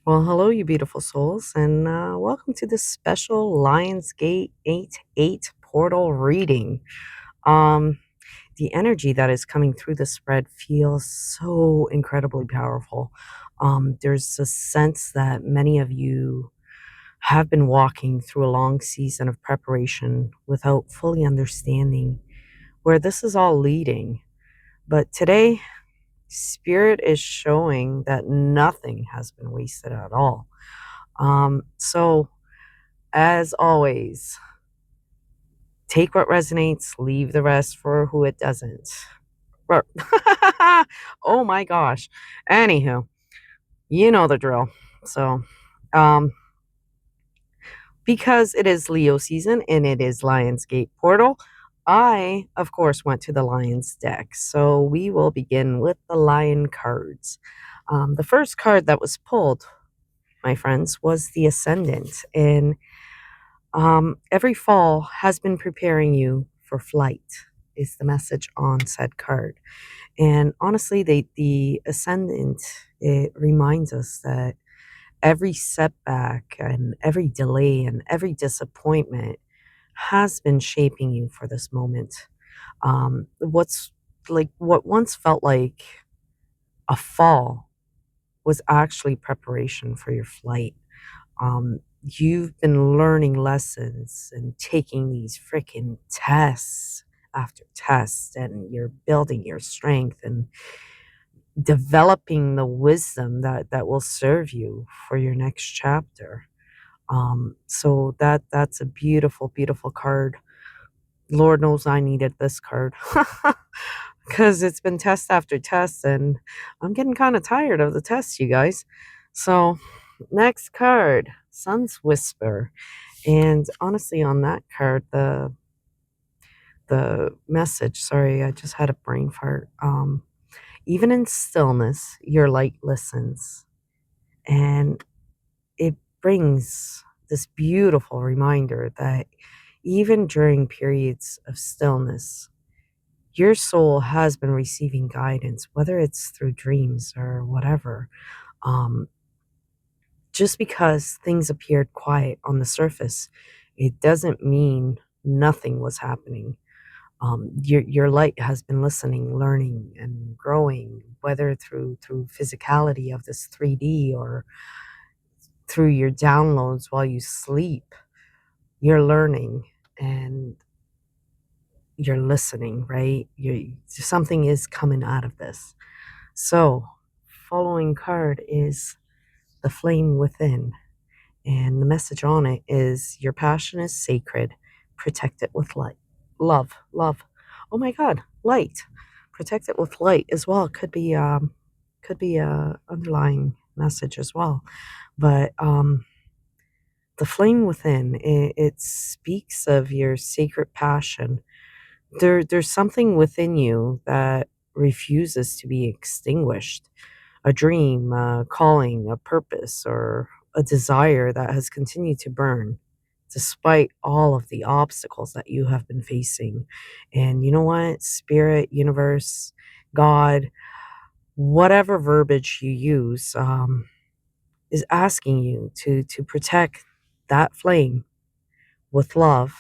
Well, hello, you beautiful souls, and welcome to this special Lionsgate 8-8 portal reading. Um, the energy that is coming through the spread feels so incredibly powerful. There's a sense that many of you have been walking through a long season of preparation without fully understanding where this is all leading. But today, Spirit is showing that nothing has been wasted at all. So as always, take what resonates, leave the rest for who it doesn't. Ru- oh my gosh. Anywho, you know the drill. So, um, because it is Leo season and it is Lionsgate Portal, I, of course, went to the Lions deck. So we will begin with the Lion cards. The first card that was pulled, my friends, was the Ascendant. And every fall has been preparing you for flight, is the message on said card. And honestly, the Ascendant, it reminds us that every setback and every delay and every disappointment has been shaping you for this moment. What once felt like a fall was actually preparation for your flight. You've been learning lessons and taking these freaking tests after tests, and you're building your strength and developing the wisdom that will serve you for your next chapter. So that's a beautiful, beautiful card. Lord knows I needed this card because it's been test after test, and I'm getting kind of tired of the tests, you guys. So, next card, Sun's Whisper. And honestly, on that card, the message, sorry, I just had a brain fart. Even in stillness, your light listens. And it brings this beautiful reminder that even during periods of stillness, your soul has been receiving guidance, whether it's through dreams or whatever. Um, just because things appeared quiet on the surface, it doesn't mean nothing was happening. Your light has been listening, learning, and growing, whether through physicality of this 3D or through your downloads while you sleep. You're learning and you're listening, right? Something is coming out of this. So, following card is the Flame Within. And the message on it is your passion is sacred. Protect it with light. Love, love. Oh my God, light. Protect it with light as well. Could be a underlying message as well. But the flame within, it speaks of your sacred passion. There's something within you that refuses to be extinguished. A dream, a calling, a purpose, or a desire that has continued to burn despite all of the obstacles that you have been facing. And you know what? Spirit, universe, God, whatever verbiage you use, is asking you to protect that flame with love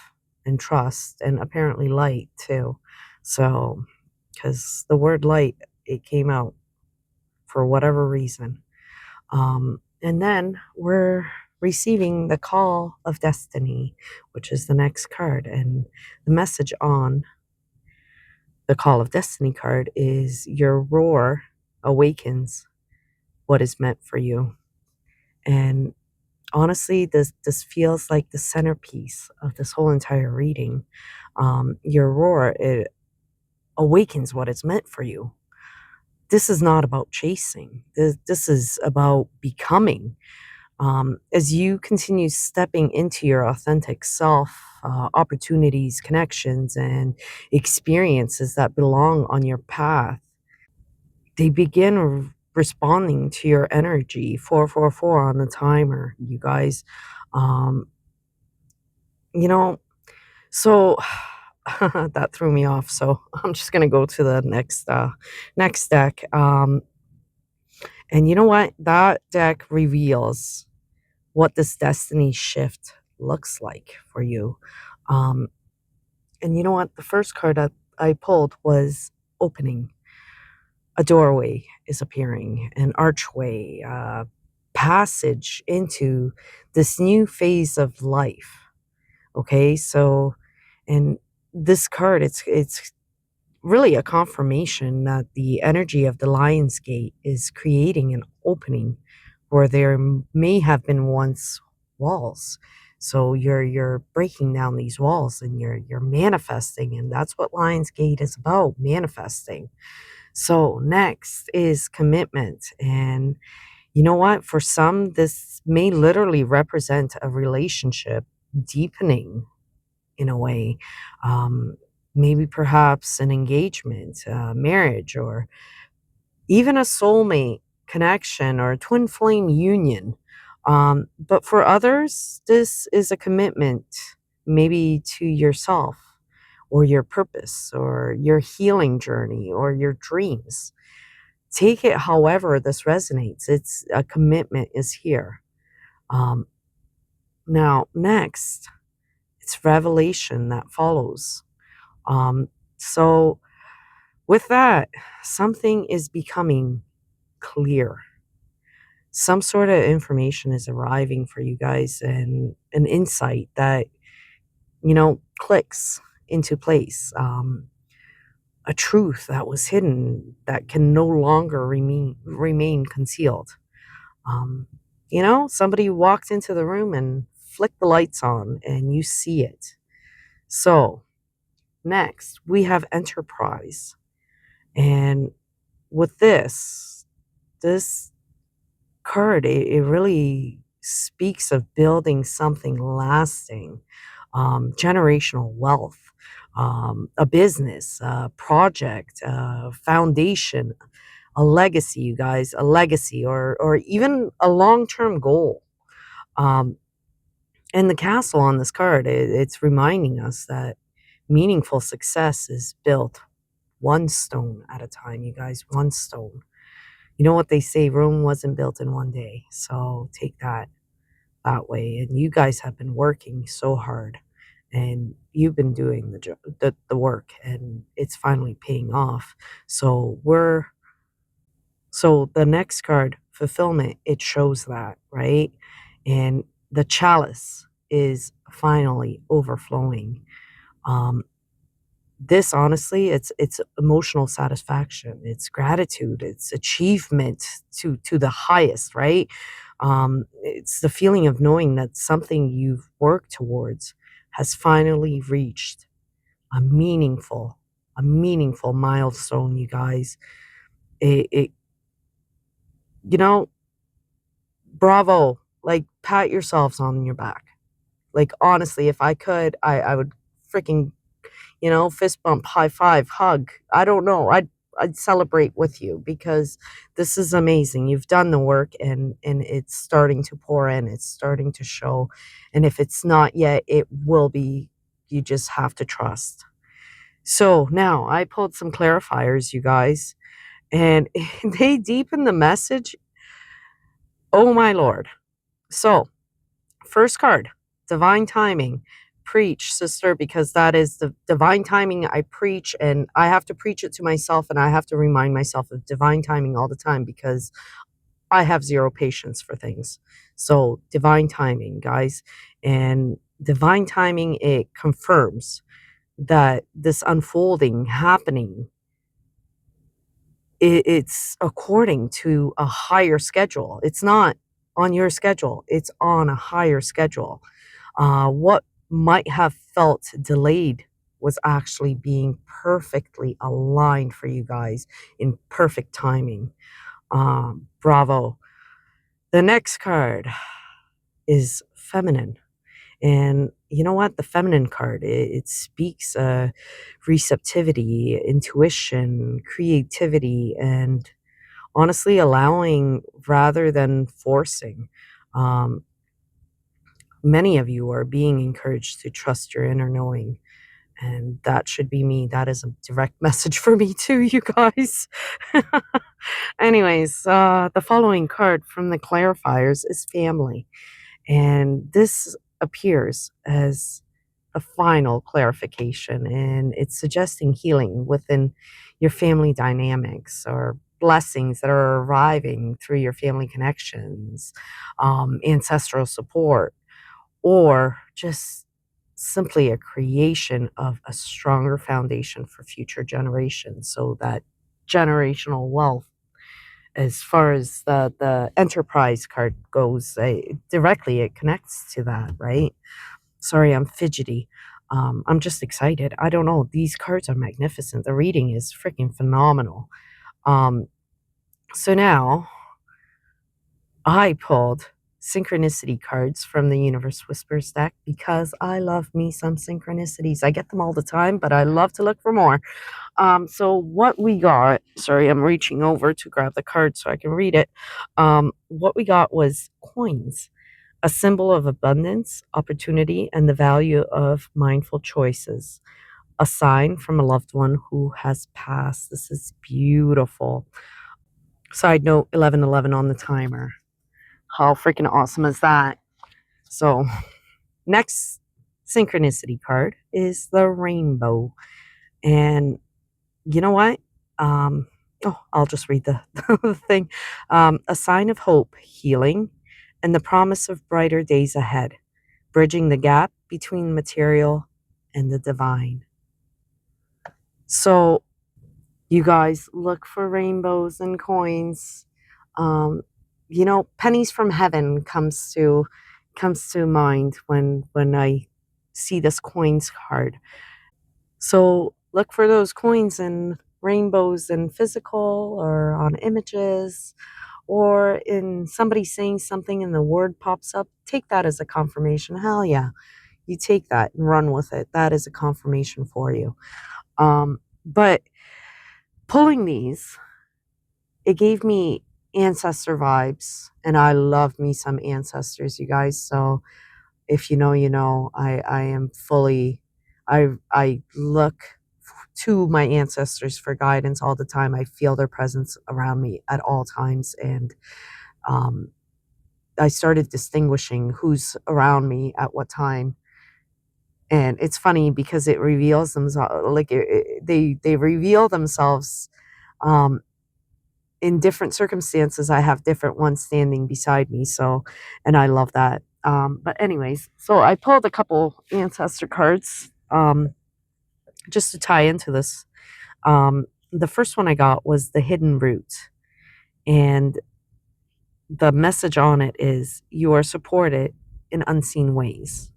and trust and apparently light too. So, because the word light, it came out for whatever reason. And then we're receiving the Call of Destiny, which is the next card. And the message on the Call of Destiny card is your roar awakens what is meant for you. And honestly, this feels like the centerpiece of this whole entire reading. Your roar, it awakens what is meant for you. This is not about chasing. This is about becoming. As you continue stepping into your authentic self, opportunities, connections, and experiences that belong on your path, they begin responding to your energy. 444 on the timer, you guys. Um, you know, so that threw me off. So I'm just gonna go to the next deck. And you know what? That deck reveals what this destiny shift looks like for you. Um, and you know what? The first card that I pulled was opening. A doorway is appearing, an archway, passage into this new phase of life. Okay, so and this card, it's really a confirmation that the energy of the Lion's Gate is creating an opening where there may have been once walls. So you're breaking down these walls and you're manifesting, and that's what Lion's Gate is about, manifesting. So next is commitment. And you know what? For some, this may literally represent a relationship deepening in a way. Um, Maybe perhaps an engagement, marriage, or even a soulmate connection or a twin flame union. But for others, this is a commitment maybe to yourself or your purpose or your healing journey or your dreams. Take it however this resonates. It's a commitment is here. Um, Now, next, it's revelation that follows. Um, so, with that, something is becoming clear. Some sort of information is arriving for you guys, and an insight that, clicks into place. A truth that was hidden that can no longer remain concealed. Um, Somebody walked into the room and flicked the lights on, and you see it. So, next, we have enterprise. And with this card, it really speaks of building something lasting, generational wealth, a business, a project, a foundation, a legacy, you guys, a legacy, or even a long-term goal. Um, and the castle on this card, it's reminding us that meaningful success is built one stone at a time, you guys, one stone. You know what they say, Rome wasn't built in one day. So take that way. And you guys have been working so hard, and you've been doing the work, and it's finally paying off. So the next card, fulfillment, it shows that, right? And the chalice is finally overflowing. Um, this honestly, it's emotional satisfaction, it's gratitude, it's achievement to the highest, right? It's the feeling of knowing that something you've worked towards has finally reached a meaningful, a meaningful milestone, you guys. It you know, bravo. Like, pat yourselves on your back. Like, honestly, if I could, I would freaking, fist bump, high five, hug. I don't know. I'd celebrate with you because this is amazing. You've done the work, and it's starting to pour in. It's starting to show. And if it's not yet, it will be. You just have to trust. So now I pulled some clarifiers, you guys, and they deepen the message. Oh my Lord. So, first card, divine timing. Preach, sister, because that is the divine timing I preach, and I have to preach it to myself, and I have to remind myself of divine timing all the time because I have zero patience for things. So, divine timing, guys. And divine timing, it confirms that this unfolding happening, it's according to a higher schedule. It's not on your schedule, it's on a higher schedule. What might have felt delayed was actually being perfectly aligned for you guys in perfect timing. Bravo. The next card is feminine. And you know what? The feminine card, it speaks receptivity, intuition, creativity, and honestly allowing rather than forcing. Many of you are being encouraged to trust your inner knowing, And that should be me. That is a direct message for me too, you guys. Anyways, the following card from the clarifiers is family. And this appears as a final clarification, and it's suggesting healing within your family dynamics or blessings that are arriving through your family connections, ancestral support, or just simply a creation of a stronger foundation for future generations so that generational wealth, as far as the enterprise card goes, directly it connects to that, right? Sorry, I'm fidgety. I'm just excited. I don't know. These cards are magnificent. The reading is freaking phenomenal. Um, so now I pulled synchronicity cards from the Universe Whispers deck because I love me some synchronicities. I get them all the time, but I love to look for more. So what we got, sorry, I'm reaching over to grab the card so I can read it. What we got was coins, a symbol of abundance, opportunity, and the value of mindful choices. A sign from a loved one who has passed. This is beautiful. Side note, 11:11 on the timer. How freaking awesome is that? So, next synchronicity card is the rainbow. And you know what? I'll just read the, the thing. A sign of hope, healing, and the promise of brighter days ahead, bridging the gap between material and the divine. So, you guys look for rainbows and coins. Um, pennies from heaven comes to mind when I see this coins card. So look for those coins and rainbows in physical or on images or in somebody saying something and the word pops up. Take that as a confirmation. Hell yeah. You take that and run with it. That is a confirmation for you. But pulling these, it gave me ancestor vibes, and I love me some ancestors, you guys. So if you know, you know. I am fully, I look to my ancestors for guidance all the time. I feel their presence around me at all times, and um, I started distinguishing who's around me at what time. And it's funny because it reveals themselves, like they reveal themselves um, in different circumstances. I have different ones standing beside me, so, and I love that. But anyways, so I pulled a couple ancestor cards just to tie into this. The first one I got was the hidden root, and the message on it is you are supported in unseen ways.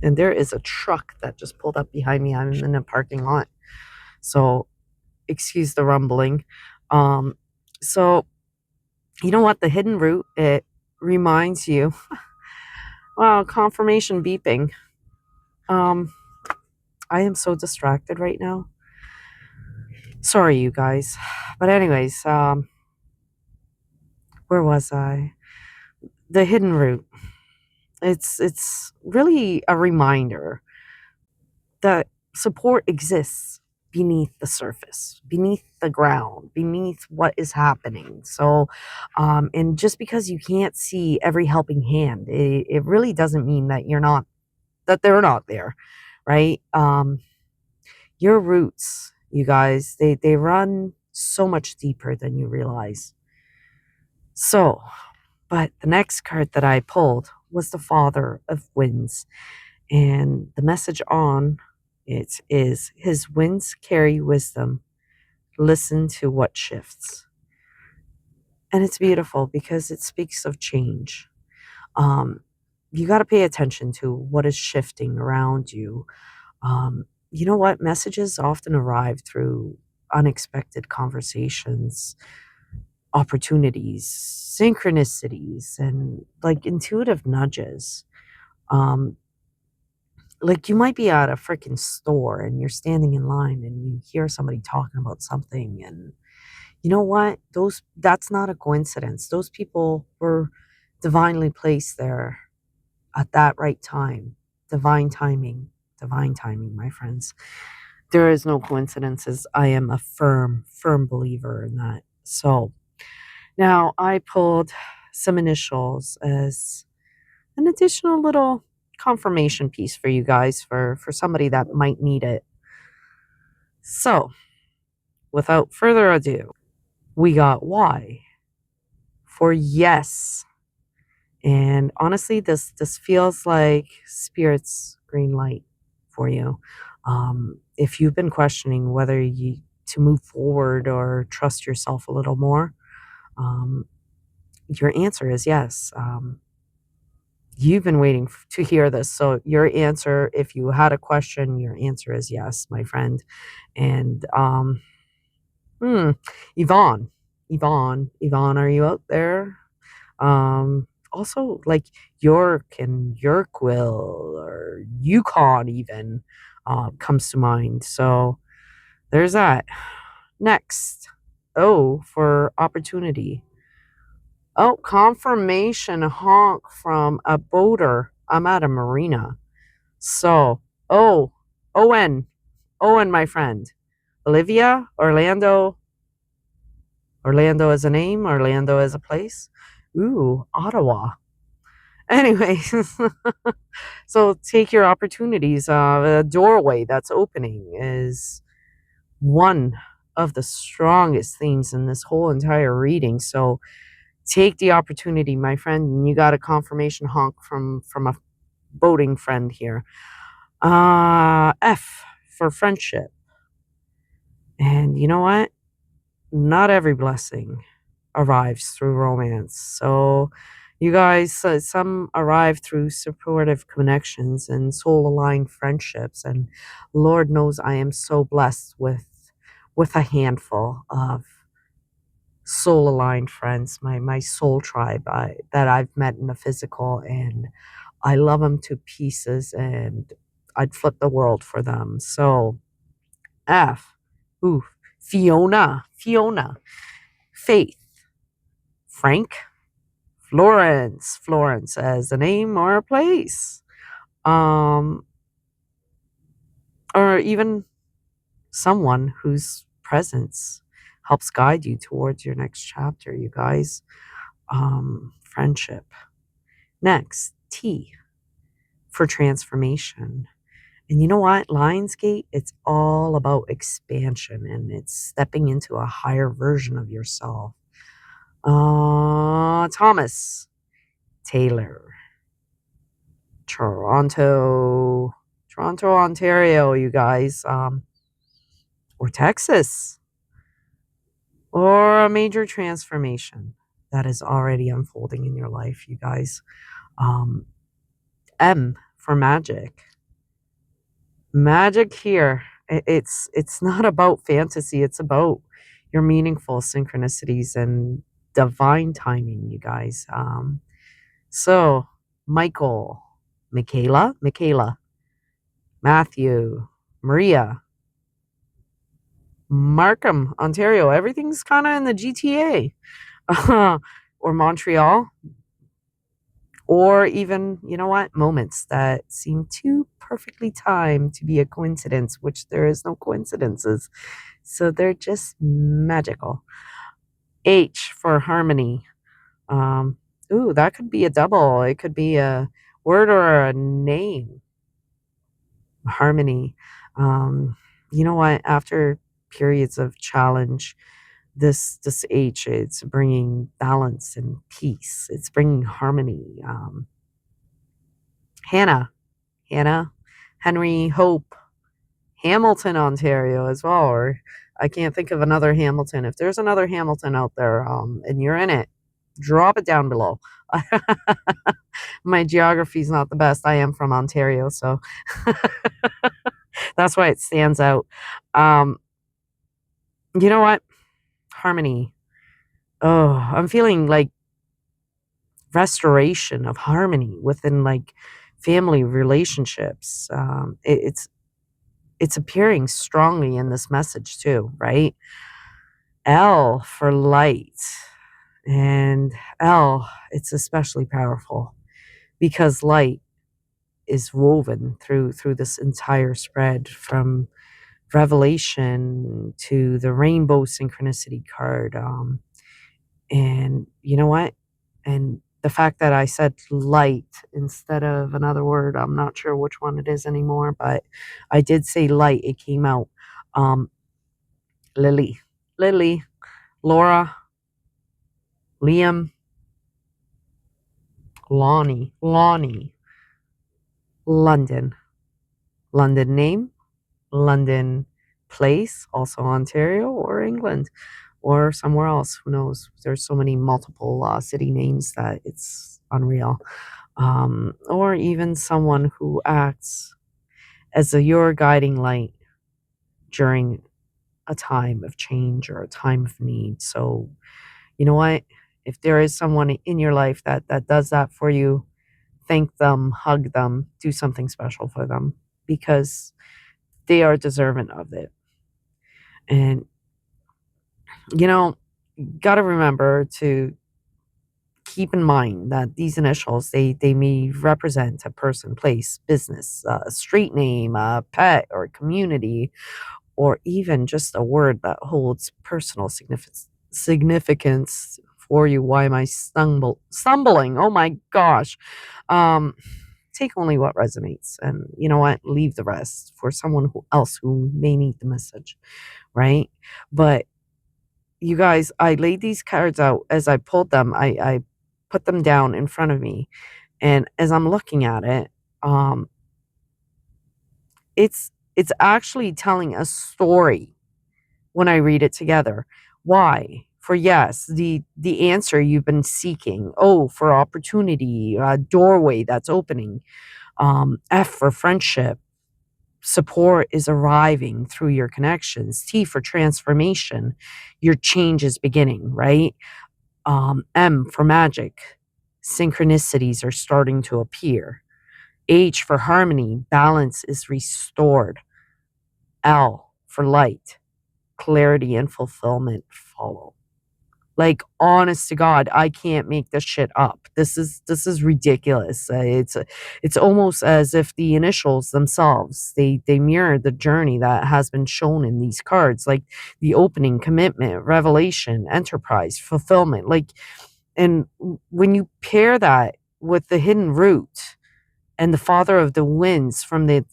And there is a truck that just pulled up behind me. I'm in a parking lot, so excuse the rumbling. So you know what? The hidden root, it reminds you. Wow, confirmation beeping. I am so distracted right now. Sorry, you guys. But anyways, where was I? The hidden root. It's really a reminder that support exists beneath the surface, beneath the ground, beneath what is happening. So, and just because you can't see every helping hand, it really doesn't mean that they're not there, right? Your roots, you guys, they run so much deeper than you realize. So, but the next card that I pulled was the Father of Winds, and the message on it is his winds carry wisdom. Listen to what shifts. And it's beautiful because it speaks of change. Um, you got to pay attention to what is shifting around you. You know what? Messages often arrive through unexpected conversations, opportunities, synchronicities, and like intuitive nudges. Um, like you might be at a freaking store and you're standing in line and you hear somebody talking about something, and you know what? That's not a coincidence. Those people were divinely placed there at that right time. Divine timing, divine timing, my friends. There is no coincidences. I am a firm, firm believer in that. So now I pulled some initials as an additional little confirmation piece for you guys for somebody that might need it. So without further ado, we got Y for yes. And honestly, this feels like spirit's green light for you. If you've been questioning whether you to move forward or trust yourself a little more, um, your answer is yes. You've been waiting to hear this, so your answer, if you had a question, your answer is yes, my friend. And hmm, Yvonne, Yvonne, are you out there? Also like York and Yorkville or Yukon even comes to mind. So there's that. Next, O for opportunity. Oh, confirmation honk from a boater. I'm at a marina. So, oh, Owen, Owen, my friend. Olivia, Orlando as a name, Orlando as a place. Ooh, Ottawa. Anyway, so take your opportunities. A doorway that's opening is one of the strongest things in this whole entire reading. So take the opportunity, my friend. And you got a confirmation honk from a boating friend here. F for friendship. And you know what? Not every blessing arrives through romance. So you guys, some arrive through supportive connections and soul aligned friendships. And Lord knows I am so blessed with a handful of soul aligned friends, my soul tribe that I've met in the physical, and I love them to pieces, and I'd flip the world for them. So F, ooh, Fiona, Faith, Frank, Florence as a name or a place, um, or even someone whose presence helps guide you towards your next chapter. You guys, friendship. Next, T for transformation. And you know what? Lionsgate, it's all about expansion and it's stepping into a higher version of yourself. Thomas Taylor, Toronto, Ontario, you guys, or Texas, or a major transformation that is already unfolding in your life, you guys. M for magic. Magic here. It's not about fantasy. It's about your meaningful synchronicities and divine timing, you guys. So Michaela, Matthew, Maria, Markham, Ontario. Everything's kind of in the GTA or Montreal, or even, you know what, moments that seem too perfectly timed to be a coincidence, which there is no coincidences. So they're just magical. H for harmony. Um, ooh, that could be a double. It could be a word or a name. Harmony. Um, you know what? After periods of challenge, this H, it's bringing balance and peace. It's bringing harmony. Hannah, Henry, Hope, Hamilton, Ontario as well. Or I can't think of another Hamilton. If there's another Hamilton out there, and you're in it, drop it down below. My geography is not the best. I am from Ontario, so that's why it stands out. Um, you know what? Harmony. Oh, I'm feeling like restoration of harmony within like family relationships. It's appearing strongly in this message too, right? L for light. And L, it's especially powerful because light is woven through this entire spread, from revelation to the rainbow synchronicity card. And you know what? And the fact that I said light instead of another word, I'm not sure which one it is anymore, but I did say light. It came out. Um, Lily, Lily, Laura, Liam, Lonnie, London, London name, London place, also Ontario or England or somewhere else. Who knows? There's so many multiple city names that it's unreal. Or even someone who acts as your guiding light during a time of change or a time of need. So, you know what? If there is someone in your life that does that for you, thank them, hug them, do something special for them, because they are deserving of it. And you know, got to remember to keep in mind that these initials, they may represent a person, place, business, a street name, a pet, or community, or even just a word that holds personal significance for you. Why am I stumbling? Oh my gosh. Um, take only what resonates, and you know what? Leave the rest for someone else who may need the message, right? But you guys, I laid these cards out. As I pulled them, I put them down in front of me, and as I'm looking at it, um, it's actually telling a story when I read it together. Why? For yes, the answer you've been seeking. O for opportunity, doorway that's opening. F for friendship. Support is arriving through your connections. T for transformation. Your change is beginning, right? M for magic. Synchronicities are starting to appear. H for harmony. Balance is restored. L for light. Clarity and fulfillment follow. Like, honest to God, I can't make this shit up. This is ridiculous. It's almost as if the initials themselves, they mirror the journey that has been shown in these cards, like the opening, commitment, revelation, enterprise, fulfillment. Like, and when you pair that with the hidden root and the father of the winds from the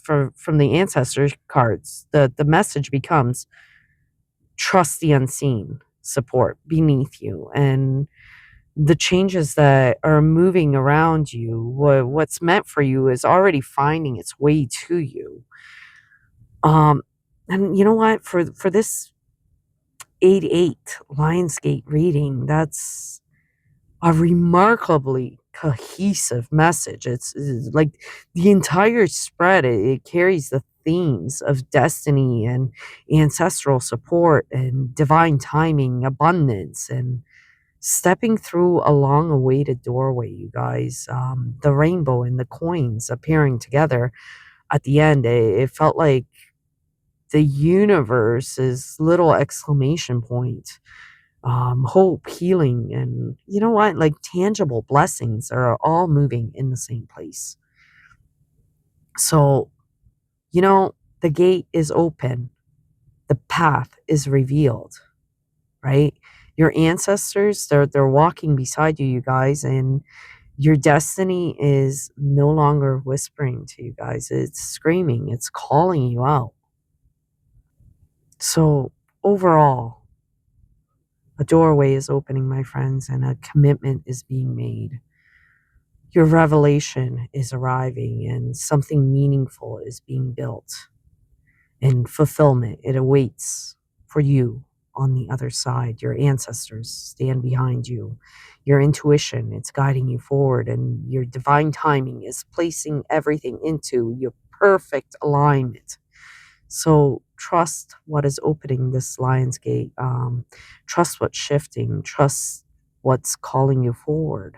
ancestor cards, the message becomes trust the unseen support beneath you, and the changes that are moving around you. What's meant for you is already finding its way to you. Um, and you know what? For this 8-8 Lionsgate reading, that's a remarkably cohesive message. It's like the entire spread, it carries the themes of destiny and ancestral support and divine timing, abundance, and stepping through a long awaited doorway, you guys. The rainbow and the coins appearing together at the end, it felt like the universe's little exclamation point. Hope, healing, and you know what? Like tangible blessings are all moving in the same place. So, you know, the gate is open, the path is revealed, right? Your ancestors, they're walking beside you, you guys, and your destiny is no longer whispering to you guys. It's screaming, it's calling you out. So, overall, a doorway is opening, my friends, and a commitment is being made. Your revelation is arriving, and something meaningful is being built, and fulfillment, it awaits for you on the other side. Your ancestors stand behind you. Your intuition, it's guiding you forward, and your divine timing is placing everything into your perfect alignment. So trust what is opening this lion's gate. Trust what's shifting. Trust what's calling you forward.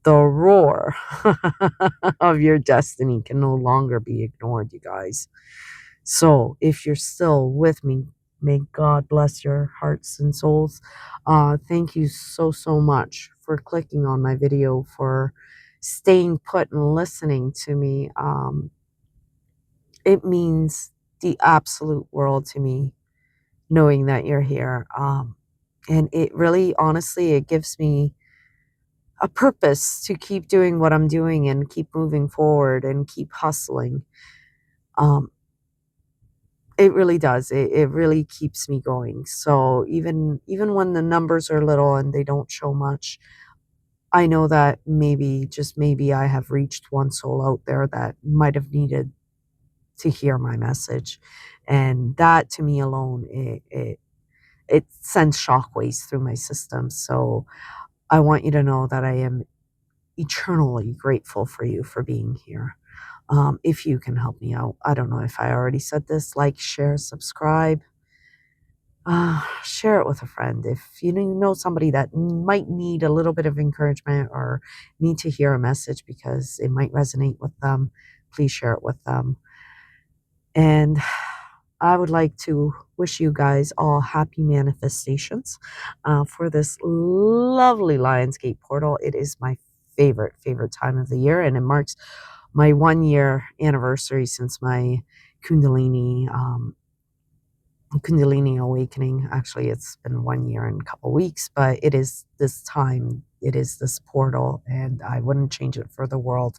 The roar of your destiny can no longer be ignored, you guys. So if you're still with me, may God bless your hearts and souls. Thank you so much for clicking on my video, for staying put and listening to me. It means the absolute world to me knowing that you're here. And it really, honestly, it gives me a purpose to keep doing what I'm doing and keep moving forward and keep hustling. Um, it really does. It really keeps me going. So even when the numbers are little and they don't show much, I know that maybe, just maybe, I have reached one soul out there that might have needed to hear my message. And that to me alone, it sends shockwaves through my system. So I want you to know that I am eternally grateful for you for being here. If you can help me out, I don't know if I already said this, like, share, subscribe, share it with a friend. If you know somebody that might need a little bit of encouragement or need to hear a message because it might resonate with them, please share it with them. And I would like to wish you guys all happy manifestations for this lovely Lionsgate portal. It is my favorite time of the year, and it marks my 1 year anniversary since my Kundalini Kundalini awakening. Actually, it's been 1 year and a couple weeks, but it is this time. It is this portal, and I wouldn't change it for the world.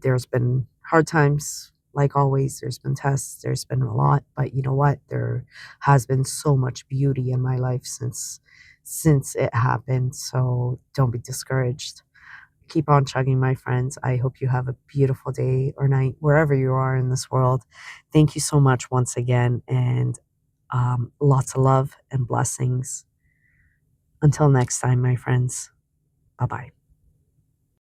There's been hard times, like always. There's been tests. There's been a lot, but you know what? There has been so much beauty in my life since it happened. So don't be discouraged. Keep on chugging, my friends. I hope you have a beautiful day or night wherever you are in this world. Thank you so much once again, and lots of love and blessings. Until next time, my friends. Bye bye.